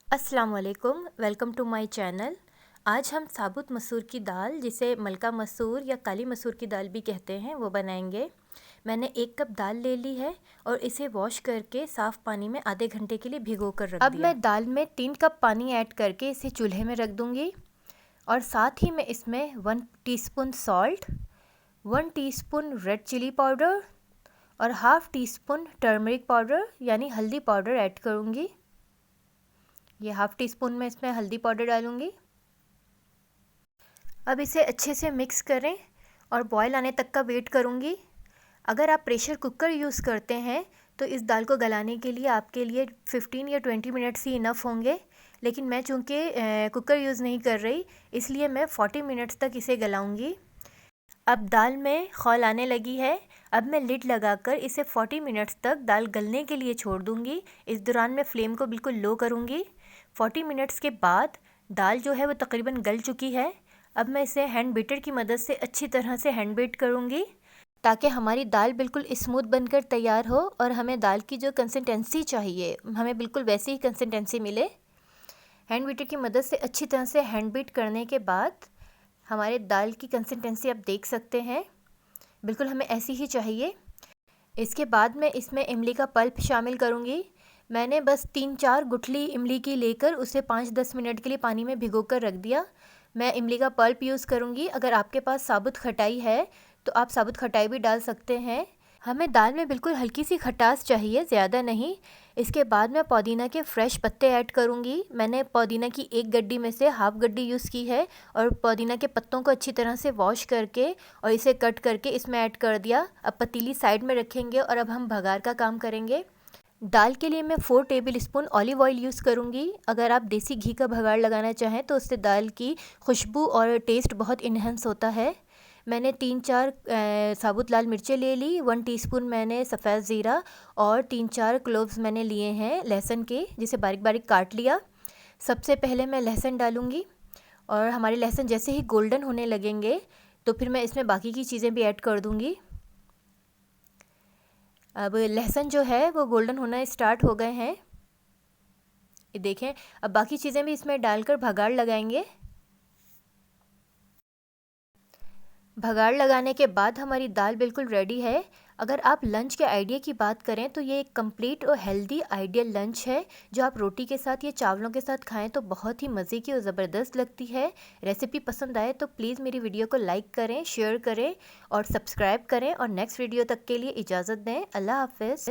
अस्सलाम वालेकुम, welcome to my channel. आज हम साबुत मसूर की दाल, जिसे मलका मसूर या काली मसूर की दाल भी कहते हैं, वो बनाएंगे। मैंने 1 कप दाल ले ली है और इसे वॉश करके साफ़ पानी में आधे घंटे के लिए भिगो कर रख दिया। अब मैं दाल में 3 कप पानी ऐड करके इसे चूल्हे में रख दूँगी और साथ ही मैं इसमें 1 teaspoon salt, 1 teaspoon red chilli powder और half teaspoon turmeric powder यानी हल्दी पाउडर ऐड करूँगी। ये हाफ़ टी स्पून में इसमें हल्दी पाउडर डालूँगी। अब इसे अच्छे से मिक्स करें और बॉयल आने तक का वेट करूँगी। अगर आप प्रेशर कुकर यूज़ करते हैं तो इस दाल को गलाने के लिए आपके लिए 15 या 20 मिनट्स ही इनफ होंगे, लेकिन मैं चूँकि कुकर यूज़ नहीं कर रही, इसलिए मैं 40 मिनट्स तक इसे गलाऊँगी। अब दाल में खौल आने लगी है। अब मैं लिड लगाकर इसे 40 मिनट्स तक दाल गलने के लिए छोड़ दूँगी। इस दौरान मैं फ्लेम को बिल्कुल लो करूँगी। 40 मिनट्स के बाद दाल जो है वो तकरीबन गल चुकी है। अब मैं इसे हैंड बीटर की मदद से अच्छी तरह से हैंड बीट करूँगी ताकि हमारी दाल बिल्कुल स्मूथ बनकर तैयार हो और हमें दाल की जो कंसिस्टेंसी चाहिए हमें बिल्कुल वैसी ही कंसिस्टेंसी मिले। हैंड बीटर की मदद से अच्छी तरह से हैंड बीट करने के बाद हमारे दाल की कंसिस्टेंसी आप देख सकते हैं, बिल्कुल हमें ऐसी ही चाहिए। इसके बाद मैं इसमें इमली का पल्प शामिल करूँगी। मैंने बस 3-4 गुठली इमली की लेकर उसे 5-10 मिनट के लिए पानी में भिगो कर रख दिया। मैं इमली का पल्प यूज़ करूँगी। अगर आपके पास साबुत खटाई है तो आप साबुत खटाई भी डाल सकते हैं। हमें दाल में बिल्कुल हल्की सी खटास चाहिए, ज़्यादा नहीं। इसके बाद मैं पुदीना के फ़्रेश पत्ते ऐड करूँगी। मैंने पुदीना की 1 गड्डी में से हाफ़ गड्डी यूज़ की है और पुदीना के पत्तों को अच्छी तरह से वॉश करके और इसे कट करके इसमें ऐड कर दिया। अब पतीली साइड में रखेंगे और अब हम भगार का काम करेंगे। दाल के लिए मैं 4 table spoon olive oil use करूँगी। अगर आप देसी घी का भगाड़ लगाना चाहें तो उससे दाल की खुशबू और टेस्ट बहुत इन्हेंस होता है। मैंने 3-4 साबुत लाल मिर्चें ले ली, 1 टीस्पून मैंने सफ़ेद ज़ीरा और 3-4 क्लोव्स मैंने लिए हैं लहसुन के, जिसे बारीक बारीक काट लिया। सबसे पहले मैं लहसुन डालूँगी और हमारे लहसुन जैसे ही गोल्डन होने लगेंगे तो फिर मैं इसमें बाकी की चीज़ें भी ऐड कर दूँगी। अब लहसुन जो है वो गोल्डन होना स्टार्ट हो गए हैं, ये देखें। अब बाकी चीज़ें भी इसमें डालकर भगाड़ लगाएंगे। भगाड़ लगाने के बाद हमारी दाल बिल्कुल रेडी है। अगर आप लंच के आइडिया की बात करें तो ये एक कंप्लीट और हेल्दी आइडियल लंच है, जो आप रोटी के साथ या चावलों के साथ खाएं तो बहुत ही मज़े की और ज़बरदस्त लगती है। रेसिपी पसंद आए तो प्लीज़ मेरी वीडियो को लाइक करें, शेयर करें और सब्सक्राइब करें और नेक्स्ट वीडियो तक के लिए इजाज़त दें। अल्लाह हाफ़िज़।